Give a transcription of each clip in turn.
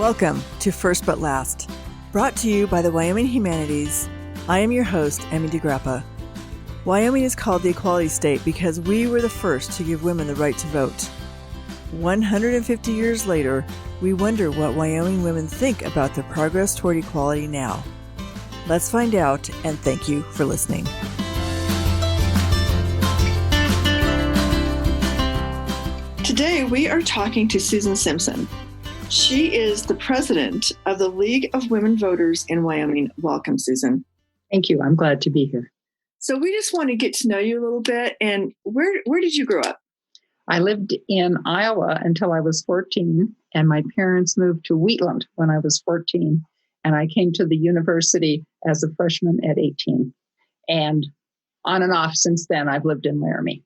Welcome to First But Last, brought to you by the Wyoming Humanities. I am your host, Emmy DeGrappa. Wyoming is called the Equality State because we were the first to give women the right to vote. 150 years later, we wonder what Wyoming women think about the progress toward equality now. Let's find out, and thank you for listening. Today, we are talking to Susan Simpson. She is the president of the League of Women Voters in Wyoming. Welcome, Susan. Thank you. I'm glad to be here. So we just want to get to know you a little bit. And where did you grow up? I lived in Iowa until I was 14, and my parents moved to Wheatland when I was 14. And I came to the university as a freshman at 18. And on and off since then, I've lived in Laramie.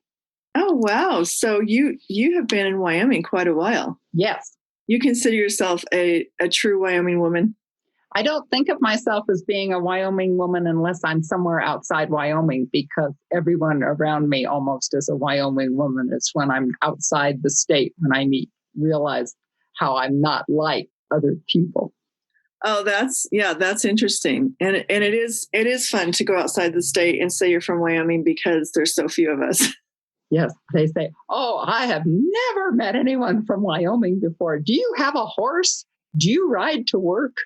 Oh, wow. So you have been in Wyoming quite a while. Yes. You consider yourself a true Wyoming woman? I don't think of myself as being a Wyoming woman unless I'm somewhere outside Wyoming, because everyone around me almost is a Wyoming woman. It's when I'm outside the state when I realize how I'm not like other people. Oh, that's interesting. And it is fun to go outside the state and say you're from Wyoming because there's so few of us. Yes, they say, oh, I have never met anyone from Wyoming before. Do you have a horse? Do you ride to work?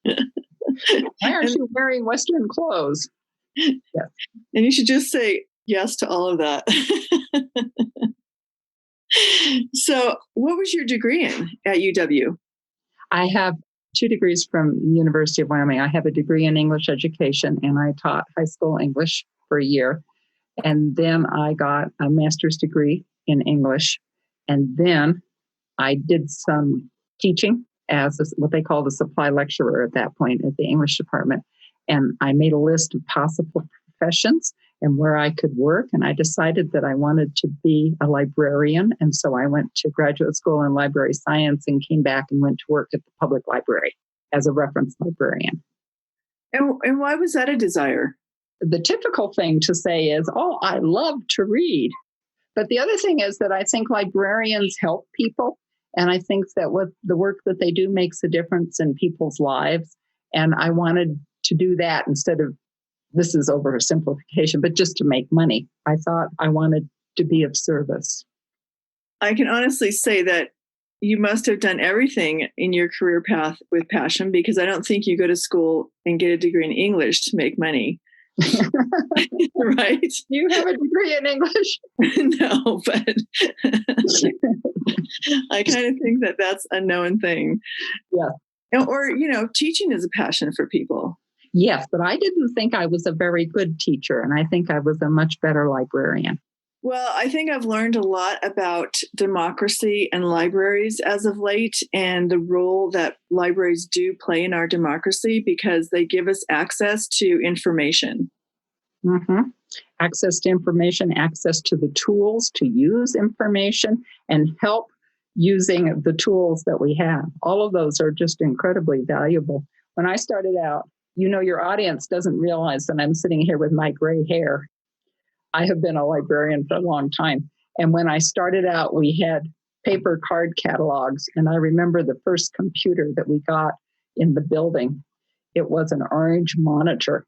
Why aren't you wearing Western clothes? Yes. And you should just say yes to all of that. So what was your degree in at UW? I have 2 degrees from the University of Wyoming. I have a degree in English education, and I taught high school English for a year. And then I got a master's degree in English. And then I did some teaching as what they called a supply lecturer at that point at the English department. And I made a list of possible professions and where I could work. And I decided that I wanted to be a librarian. And so I went to graduate school in library science and came back and went to work at the public library as a reference librarian. And why was that a desire? The typical thing to say is, oh, I love to read. But the other thing is that I think librarians help people. And I think that what the work that they do makes a difference in people's lives. And I wanted to do that instead of, this is oversimplification, but just to make money. I thought I wanted to be of service. I can honestly say that you must have done everything in your career path with passion, because I don't think you go to school and get a degree in English to make money. Right? You have a degree in English? No, but I kind of think that that's a known thing. Yeah. Or, teaching is a passion for people. Yes, but I didn't think I was a very good teacher, and I think I was a much better librarian. Well, I think I've learned a lot about democracy and libraries as of late, and the role that libraries do play in our democracy, because they give us access to information. Mm-hmm. Access to information, access to the tools to use information, and help using the tools that we have. All of those are just incredibly valuable. When I started out, your audience doesn't realize that I'm sitting here with my gray hair. I have been a librarian for a long time. And when I started out, we had paper card catalogs. And I remember the first computer that we got in the building. It was an orange monitor.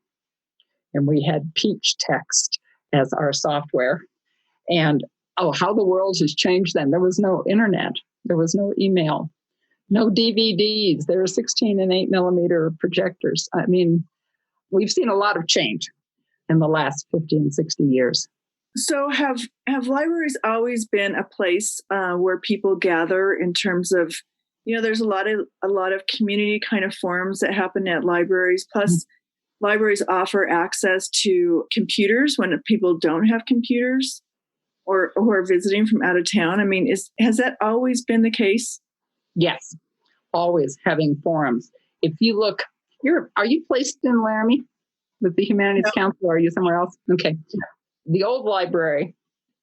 And we had Peach Text as our software. And how the world has changed then. There was no internet. There was no email, no DVDs. There were 16 and 8 millimeter projectors. I mean, we've seen a lot of change in the last 50 and 60 years. So have libraries always been a place where people gather in terms of, there's a lot of community kind of forums that happen at libraries. Plus, libraries offer access to computers when people don't have computers or who are visiting from out of town. I mean, has that always been the case? Yes, always having forums. If you look, are you placed in Laramie with the Humanities Council, or are you somewhere else? Okay. The old library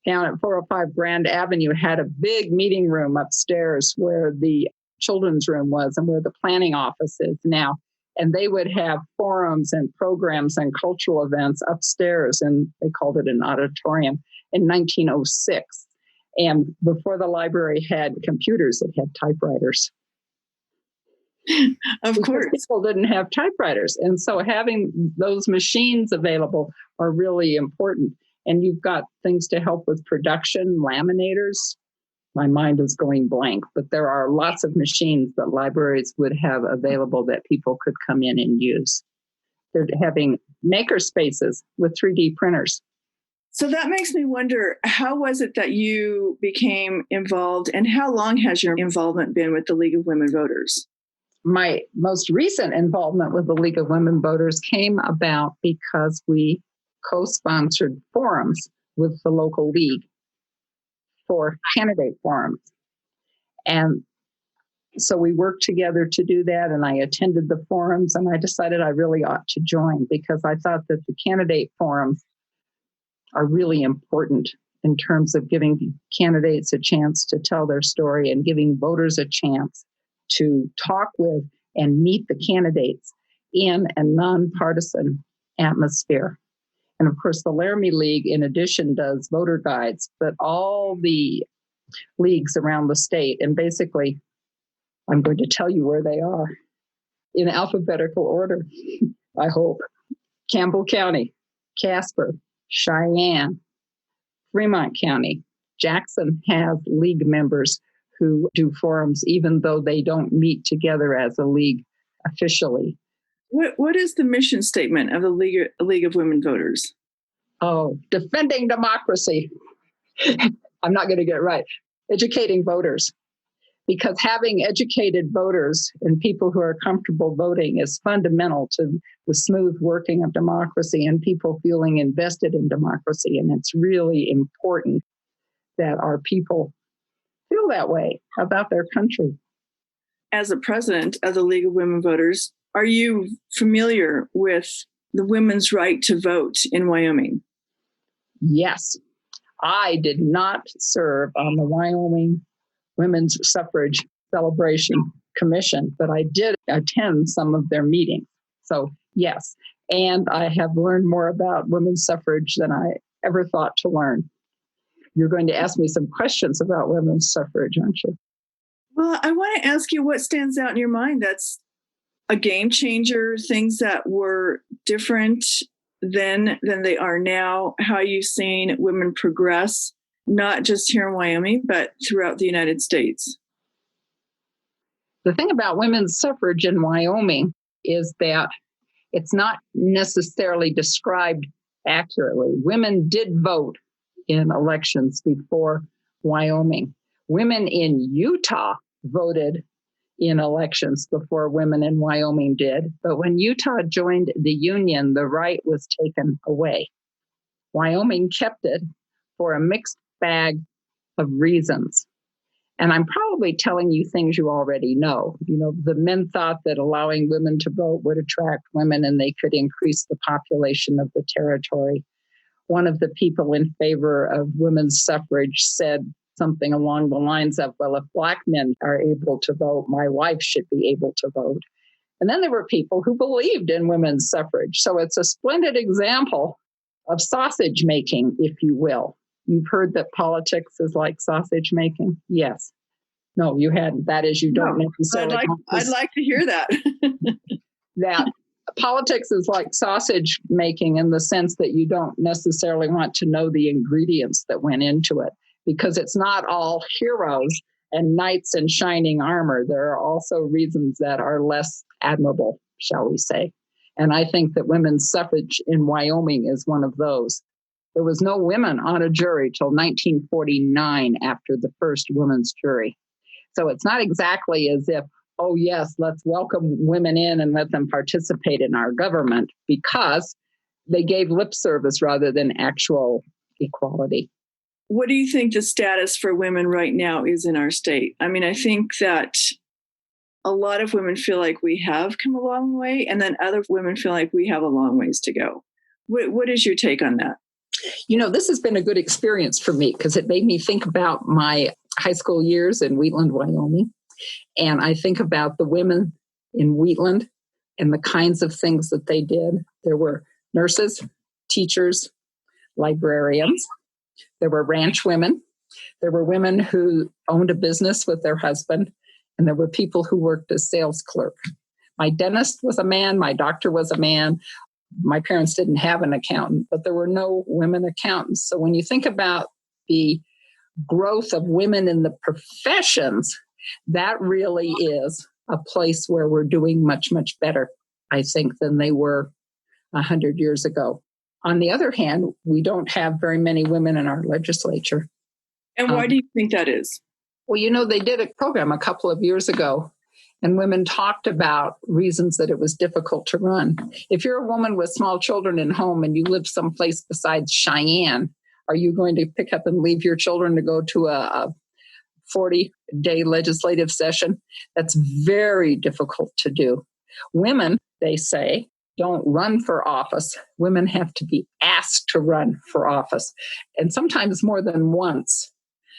down at 405 Grand Avenue had a big meeting room upstairs where the children's room was and where the planning office is now. And they would have forums and programs and cultural events upstairs, and they called it an auditorium in 1906. And before the library had computers, it had typewriters. Of course. People didn't have typewriters. And so having those machines available are really important. And you've got things to help with production, laminators. My mind is going blank, but there are lots of machines that libraries would have available that people could come in and use. They're having maker spaces with 3D printers. So that makes me wonder, how was it that you became involved, and how long has your involvement been with the League of Women Voters? My most recent involvement with the League of Women Voters came about because we co-sponsored forums with the local league for candidate forums. And so we worked together to do that, and I attended the forums, and I decided I really ought to join because I thought that the candidate forums are really important in terms of giving candidates a chance to tell their story and giving voters a chance to talk with and meet the candidates in a nonpartisan atmosphere. And of course, the Laramie League, in addition, does voter guides, but all the leagues around the state, and basically, I'm going to tell you where they are in alphabetical order, I hope. Campbell County, Casper, Cheyenne, Fremont County. Jackson has league members who do forums, even though they don't meet together as a league officially. What is the mission statement of the League of Women Voters? Oh, defending democracy. I'm not going to get it right. Educating voters. Because having educated voters and people who are comfortable voting is fundamental to the smooth working of democracy and people feeling invested in democracy. And it's really important that our people feel that way about their country. As a president of the League of Women Voters, are you familiar with the women's right to vote in Wyoming? Yes. I did not serve on the Wyoming Women's Suffrage Celebration Commission, but I did attend some of their meetings. So, yes. And I have learned more about women's suffrage than I ever thought to learn. You're going to ask me some questions about women's suffrage, aren't you? Well, I want to ask you what stands out in your mind that's a game changer, things that were different then than they are now, how you've seen women progress, not just here in Wyoming, but throughout the United States. The thing about women's suffrage in Wyoming is that it's not necessarily described accurately. Women did vote in elections before Wyoming. Women in Utah voted in elections before women in Wyoming did. But when Utah joined the Union, the right was taken away. Wyoming kept it for a mixed bag of reasons. And I'm probably telling you things you already know. You know, the men thought that allowing women to vote would attract women and they could increase the population of the territory. One of the people in favor of women's suffrage said something along the lines of, well, if Black men are able to vote, my wife should be able to vote. And then there were people who believed in women's suffrage. So it's a splendid example of sausage making, if you will. You've heard that politics is like sausage making? Yes. No, you hadn't. That is, you don't necessarily. I'd like to hear that. That politics is like sausage making in the sense that you don't necessarily want to know the ingredients that went into it, because it's not all heroes and knights in shining armor. There are also reasons that are less admirable, shall we say. And I think that women's suffrage in Wyoming is one of those. There was no women on a jury till 1949 after the first women's jury. So it's not exactly as if, oh, yes, let's welcome women in and let them participate in our government, because they gave lip service rather than actual equality. What do you think the status for women right now is in our state? I mean, I think that a lot of women feel like we have come a long way, and then other women feel like we have a long ways to go. What is your take on that? You know, this has been a good experience for me because it made me think about my high school years in Wheatland, Wyoming. And I think about the women in Wheatland and the kinds of things that they did. There were nurses, teachers, librarians. There were ranch women. There were women who owned a business with their husband. and there were people who worked as sales clerk. My dentist was a man, my doctor was a man. My parents didn't have an accountant, but there were no women accountants. So when you think about the growth of women in the professions, that really is a place where we're doing much, much better, I think, than they were 100 years ago. On the other hand, we don't have very many women in our legislature. And why do you think that is? Well, they did a program a couple of years ago, and women talked about reasons that it was difficult to run. If you're a woman with small children at home and you live someplace besides Cheyenne, are you going to pick up and leave your children to go to a 40-day legislative session? That's very difficult to do. Women, they say, don't run for office. Women have to be asked to run for office, and sometimes more than once.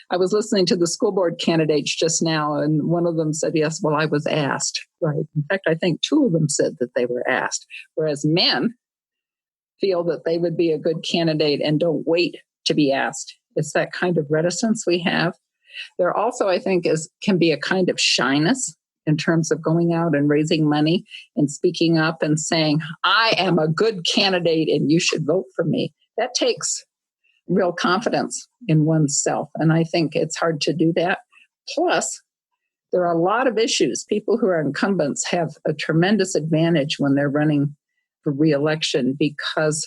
I was listening to the school board candidates just now, and one of them said, yes, well, I was asked, right? In fact, I think two of them said that they were asked, whereas men feel that they would be a good candidate and don't wait to be asked. It's that kind of reticence we have. There also, I think, can be a kind of shyness in terms of going out and raising money and speaking up and saying, I am a good candidate and you should vote for me. That takes real confidence in oneself. And I think it's hard to do that. Plus, there are a lot of issues. People who are incumbents have a tremendous advantage when they're running for re-election because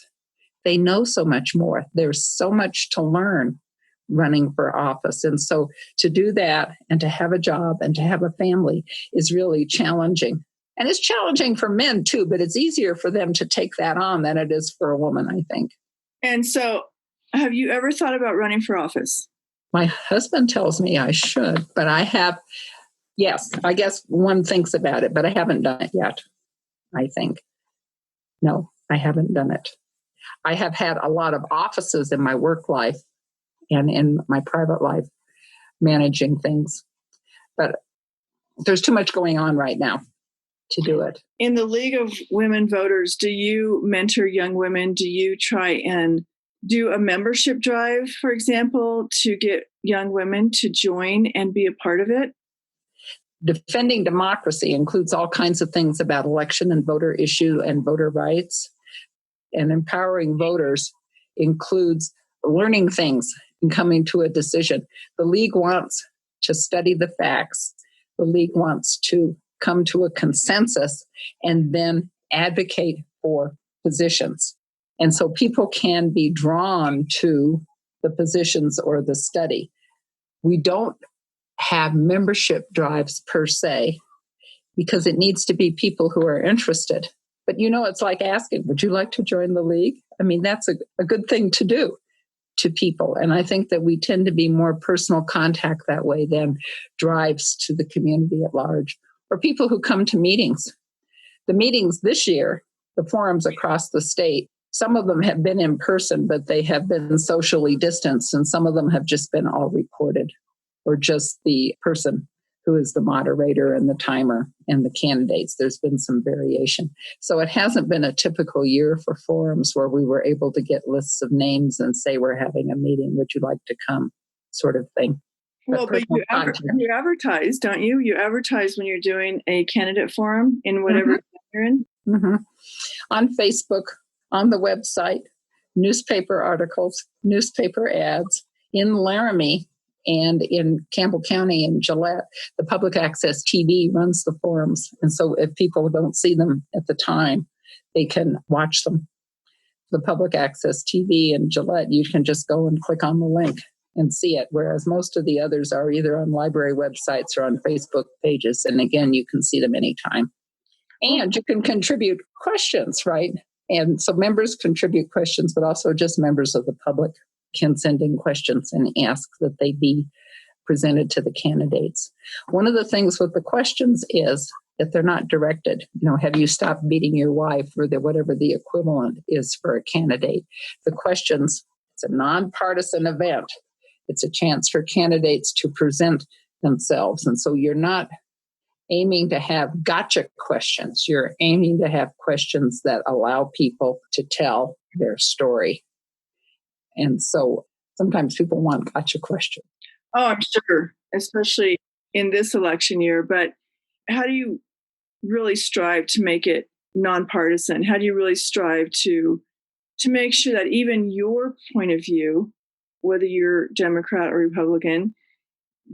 they know so much more. There's so much to learn running for office. And so to do that and to have a job and to have a family is really challenging. And it's challenging for men too, but it's easier for them to take that on than it is for a woman, I think. And so have you ever thought about running for office? My husband tells me I should, but yes, I guess one thinks about it, but I haven't done it yet, I think. No, I haven't done it. I have had a lot of offices in my work life and in my private life managing things, but there's too much going on right now to do it. In the League of Women Voters, do you mentor young women? Do you try and do a membership drive, for example, to get young women to join and be a part of it? Defending democracy includes all kinds of things about election and voter issue and voter rights. And empowering voters includes learning things and coming to a decision. The League wants to study the facts. The League wants to come to a consensus and then advocate for positions. And so people can be drawn to the positions or the study. We don't have membership drives per se because it needs to be people who are interested. But it's like asking, would you like to join the League? I mean, that's a good thing to do to people. And I think that we tend to be more personal contact that way than drives to the community at large, or people who come to meetings. The meetings this year, the forums across the state, some of them have been in person, but they have been socially distanced, and some of them have just been all recorded, or just the person who is the moderator and the timer and the candidates. There's been some variation. So it hasn't been a typical year for forums where we were able to get lists of names and say, we're having a meeting, would you like to come, sort of thing. But you advertise, don't you? You advertise when you're doing a candidate forum in whatever you're in? Mm-hmm. On Facebook, on the website, newspaper articles, newspaper ads. In Laramie and in Campbell County and Gillette, the public access TV runs the forums. And so if people don't see them at the time, they can watch them. The public access TV in Gillette, you can just go and click on the link and see it, whereas most of the others are either on library websites or on Facebook pages. And again, you can see them anytime. And you can contribute questions, right? And so members contribute questions, but also just members of the public can send in questions and ask that they be presented to the candidates. One of the things with the questions is that they're not directed. Have you stopped beating your wife, or whatever the equivalent is for a candidate? The questions, it's a nonpartisan event. It's a chance for candidates to present themselves. And so you're not aiming to have gotcha questions. You're aiming to have questions that allow people to tell their story. And so sometimes people want gotcha questions. Oh, I'm sure, especially in this election year, but how do you really strive to make it nonpartisan? How do you really strive to make sure that even your point of view, whether you're Democrat or Republican,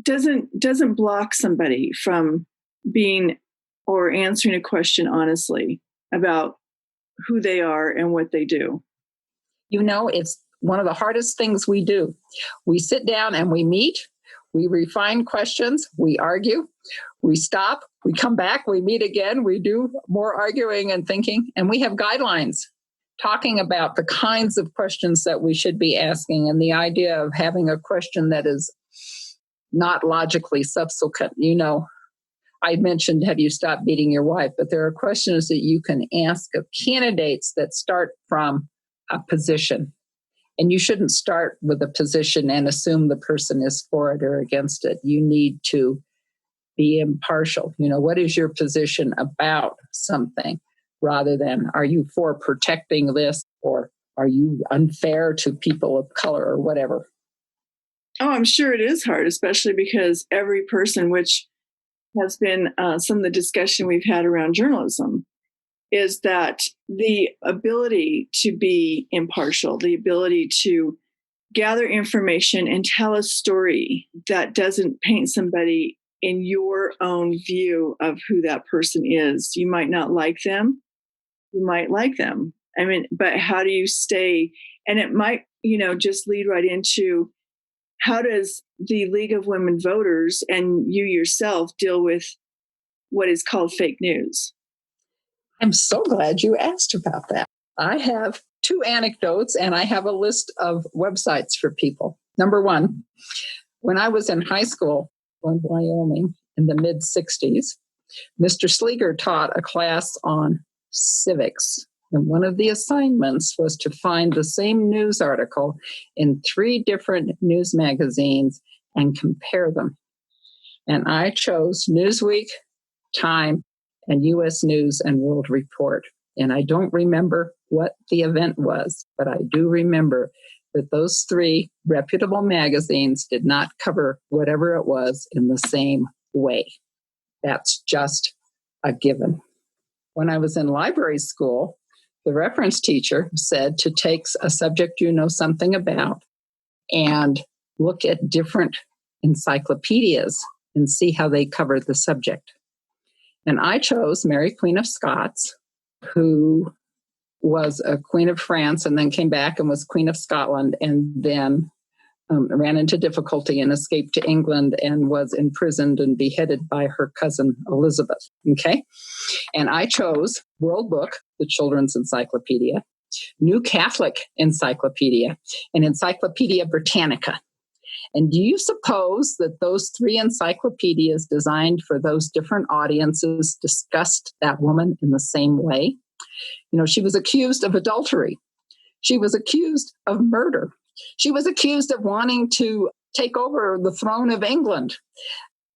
doesn't block somebody from being or answering a question honestly about who they are and what they do? It's one of the hardest things we do. We sit down and we meet, we refine questions, we argue, we stop, we come back, we meet again, we do more arguing and thinking, and we have guidelines talking about the kinds of questions that we should be asking, and the idea of having a question that is not logically subsequent. I mentioned, have you stopped beating your wife? But there are questions that you can ask of candidates that start from a position. And you shouldn't start with a position and assume the person is for it or against it. You need to be impartial. What is your position about something, rather than, are you for protecting this, or are you unfair to people of color, or whatever? Oh, I'm sure it is hard, especially because every person, which has been some of the discussion we've had around journalism, is that the ability to be impartial, the ability to gather information and tell a story that doesn't paint somebody in your own view of who that person is. You might not like them, you might like them. But how do you stay? And it might, just lead right into, how does the League of Women Voters and you yourself deal with what is called fake news? I'm so glad you asked about that. I have 2 anecdotes, and I have a list of websites for people. Number 1, when I was in high school in Wyoming in the mid-'60s, Mr. Sleeger taught a class on civics. And one of the assignments was to find the same news article in 3 different news magazines and compare them. And I chose Newsweek, Time, and U.S. News and World Report. And I don't remember what the event was, but I do remember that those 3 reputable magazines did not cover whatever it was in the same way. That's just a given. When I was in library school, the reference teacher said to take a subject you know something about and look at different encyclopedias and see how they covered the subject. And I chose Mary, Queen of Scots, who was a Queen of France and then came back and was Queen of Scotland, and then ran into difficulty and escaped to England and was imprisoned and beheaded by her cousin Elizabeth. Okay. And I chose World Book, the Children's Encyclopedia, New Catholic Encyclopedia, and Encyclopedia Britannica. And do you suppose that those 3 encyclopedias designed for those different audiences discussed that woman in the same way? She was accused of adultery. She was accused of murder. She was accused of wanting to take over the throne of England.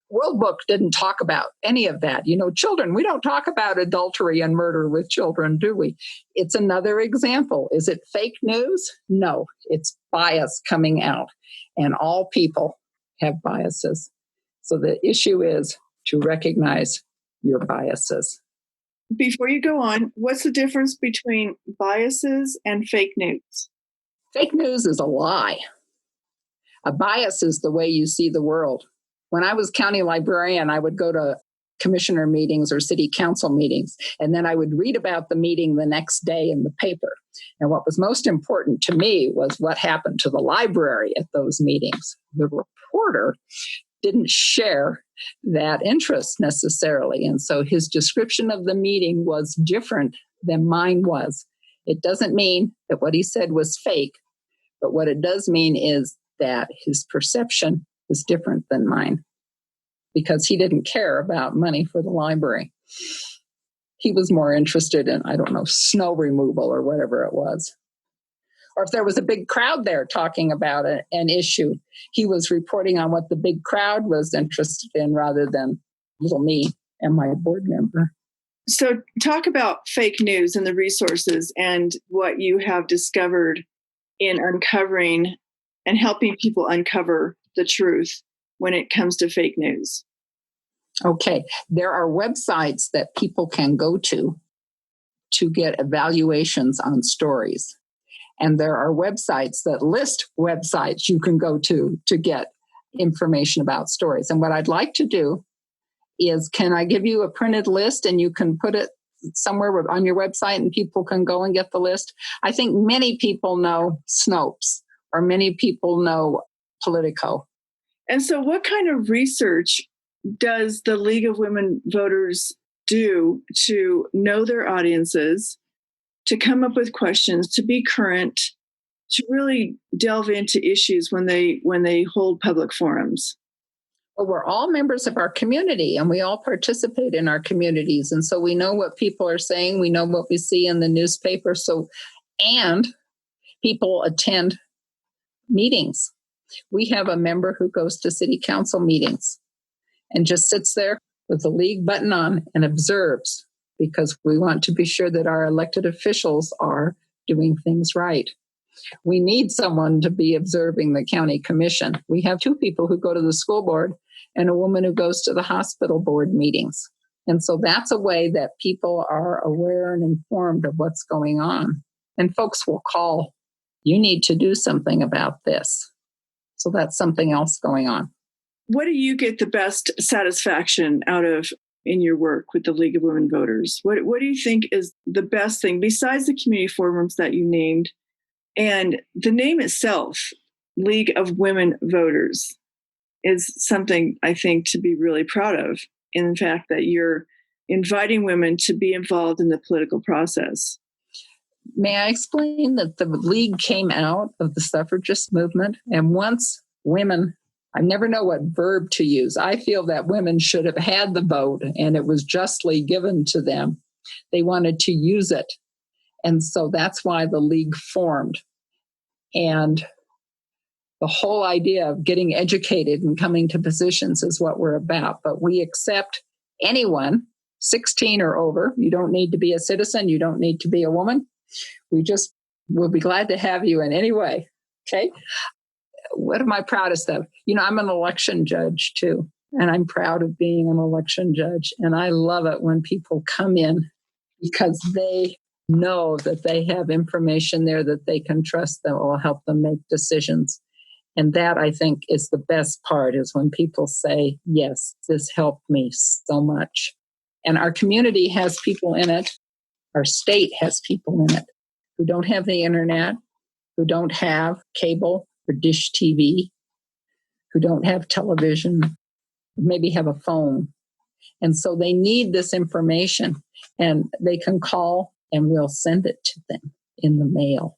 World Book didn't talk about any of that. Children, we don't talk about adultery and murder with children, do we? It's another example. Is it fake news? No, it's bias coming out. And all people have biases. So the issue is to recognize your biases. Before you go on, what's the difference between biases and fake news? Fake news is a lie. A bias is the way you see the world. When I was county librarian, I would go to commissioner meetings or city council meetings, and then I would read about the meeting the next day in the paper. And what was most important to me was what happened to the library at those meetings. The reporter didn't share that interest necessarily, and so his description of the meeting was different than mine was. It doesn't mean that what he said was fake, but what it does mean is that his perception was different than mine, because he didn't care about money for the library. He was more interested in, snow removal or whatever it was. Or if there was a big crowd there talking about an issue, he was reporting on what the big crowd was interested in rather than little me and my board member. So talk about fake news and the resources and what you have discovered in uncovering and helping people uncover the truth when it comes to fake news. Okay. There are websites that people can go to get evaluations on stories. And there are websites that list websites you can go to get information about stories. And what I'd like to do is, can I give you a printed list and you can put it somewhere on your website and people can go and get the list? I think many people know Snopes, or many people know Politico. And so what kind of research does the League of Women Voters do to know their audiences, to come up with questions, to be current, to really delve into issues when they hold public forums? Well, we're all members of our community and we all participate in our communities. And so we know what people are saying. We know what we see in the newspaper. And people attend meetings. We have a member who goes to city council meetings and just sits there with the league button on and observes, because we want to be sure that our elected officials are doing things right. We need someone to be observing the county commission. We have 2 people who go to the school board and a woman who goes to the hospital board meetings. And so that's a way that people are aware and informed of what's going on. And folks will call, you need to do something about this. So that's something else going on. What do you get the best satisfaction out of in your work with the League of Women Voters? What do you think is the best thing besides the community forums that you named? And the name itself, League of Women Voters, is something I think to be really proud of, in the fact that you're inviting women to be involved in the political process. May I explain that the League came out of the suffragist movement? And once women, I never know what verb to use. I feel that women should have had the vote and it was justly given to them. They wanted to use it. And so that's why the League formed. And the whole idea of getting educated and coming to positions is what we're about. But we accept anyone, 16 or over. You don't need to be a citizen. You don't need to be a woman. We'll be glad to have you in any way. Okay. What am I proudest of? I'm an election judge too, and I'm proud of being an election judge. And I love it when people come in because they know that they have information there that they can trust that will help them make decisions. And that, I think, is the best part, is when people say, yes, this helped me so much. And our community has people in it. Our state has people in it who don't have the internet, who don't have cable or dish TV, who don't have television, maybe have a phone. And so they need this information, and they can call and we'll send it to them in the mail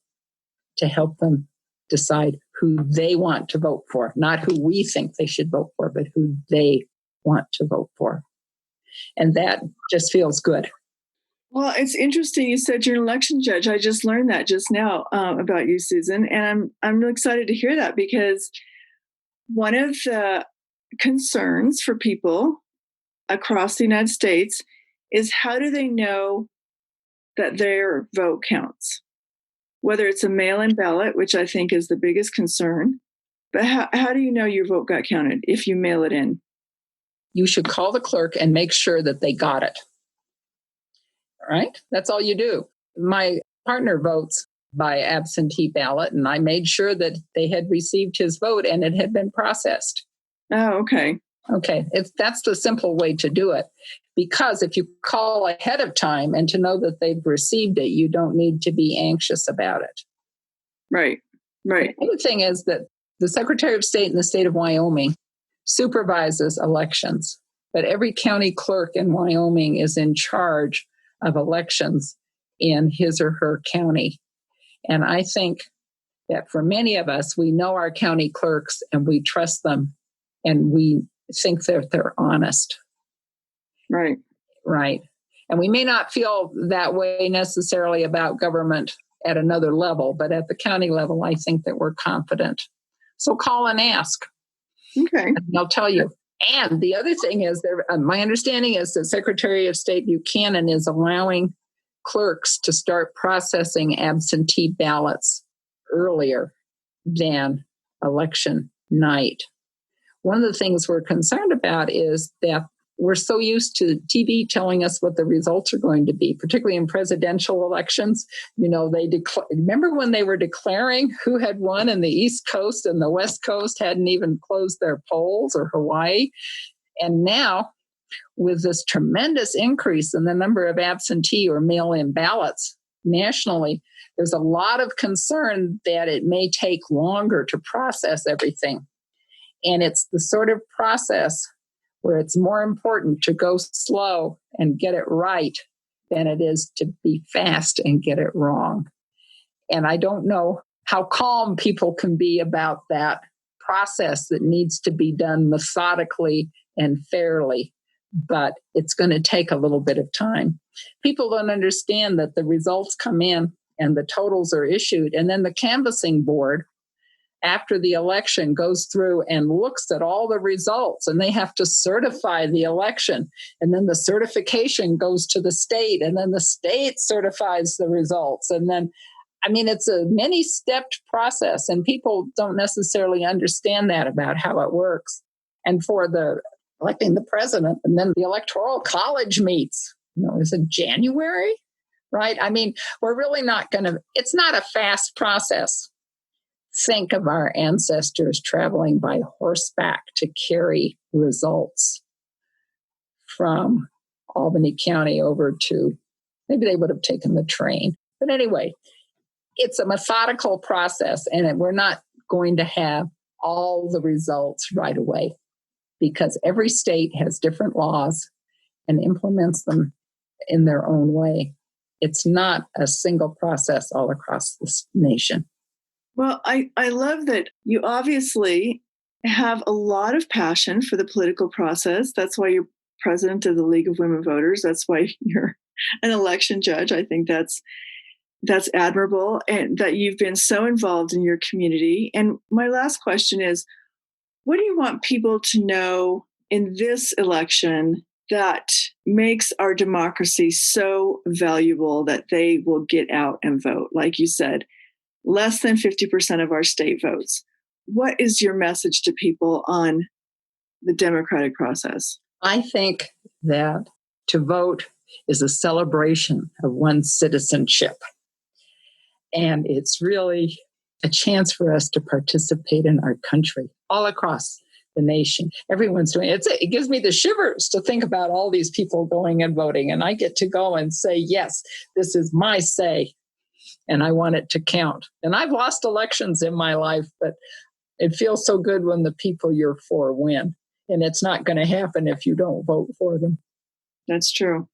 to help them decide who they want to vote for, not who we think they should vote for, but who they want to vote for. And that just feels good. Well, it's interesting. You said you're an election judge. I just learned that just now about you, Susan. And I'm really excited to hear that, because one of the concerns for people across the United States is, how do they know that their vote counts? Whether it's a mail-in ballot, which I think is the biggest concern, but how do you know your vote got counted if you mail it in? You should call the clerk and make sure that they got it. All right? That's all you do. My partner votes by absentee ballot, and I made sure that they had received his vote and it had been processed. Oh, okay. Okay. That's the simple way to do it. Because if you call ahead of time and to know that they've received it, you don't need to be anxious about it. Right. The other thing is that the Secretary of State in the state of Wyoming supervises elections, but every county clerk in Wyoming is in charge of elections in his or her county. And I think that for many of us, we know our county clerks and we trust them and we think that they're honest. Right. And we may not feel that way necessarily about government at another level, but at the county level, I think that we're confident. So call and ask. Okay. And they'll tell you. And the other thing is, my understanding is that Secretary of State Buchanan is allowing clerks to start processing absentee ballots earlier than election night. One of the things we're concerned about is that we're so used to TV telling us what the results are going to be, particularly in presidential elections. Remember when they were declaring who had won, and the East Coast and the West Coast hadn't even closed their polls, or Hawaii. And now, with this tremendous increase in the number of absentee or mail-in ballots nationally, there's a lot of concern that it may take longer to process everything. And it's the sort of process where it's more important to go slow and get it right than it is to be fast and get it wrong. And I don't know how calm people can be about that process that needs to be done methodically and fairly, but it's going to take a little bit of time. People don't understand that the results come in and the totals are issued, and then the canvassing board after the election goes through and looks at all the results, and they have to certify the election. And then the certification goes to the state, and then the state certifies the results. And then, it's a many-stepped process, and people don't necessarily understand that about how it works. And for electing the president, and then the Electoral College meets, is it January? Right? We're really it's not a fast process. Think of our ancestors traveling by horseback to carry results from Albany County over to, maybe they would have taken the train. But anyway, it's a methodical process, and we're not going to have all the results right away because every state has different laws and implements them in their own way. It's not a single process all across this nation. Well, I love that you obviously have a lot of passion for the political process. That's why you're president of the League of Women Voters. That's why you're an election judge. I think that's admirable, and that you've been so involved in your community. And my last question is, what do you want people to know in this election that makes our democracy so valuable that they will get out and vote? Like you said, less than 50% of our state votes. What is your message to people on the democratic process? I think that to vote is a celebration of one's citizenship. And it's really a chance for us to participate in our country all across the nation. Everyone's doing it. It gives me the shivers to think about all these people going and voting. And I get to go and say, yes, this is my say. And I want it to count. And I've lost elections in my life, but it feels so good when the people you're for win. And it's not going to happen if you don't vote for them. That's true.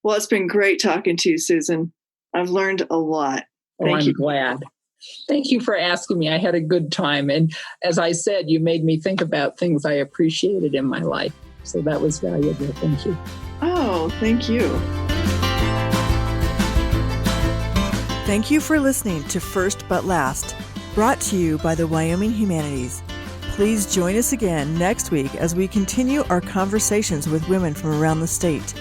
Well, it's been great talking to you, Susan. I've learned a lot. Thank you. Glad. Thank you for asking me. I had a good time. And as I said, you made me think about things I appreciated in my life. So that was valuable. Thank you. Oh, thank you. Thank you for listening to First But Last, brought to you by the Wyoming Humanities. Please join us again next week as we continue our conversations with women from around the state.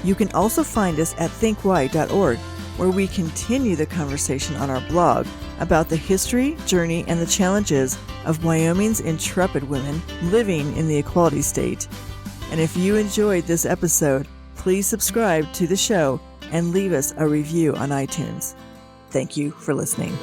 You can also find us at thinkwy.org, where we continue the conversation on our blog about the history, journey, and the challenges of Wyoming's intrepid women living in the equality state. And if you enjoyed this episode, please subscribe to the show and leave us a review on iTunes. Thank you for listening.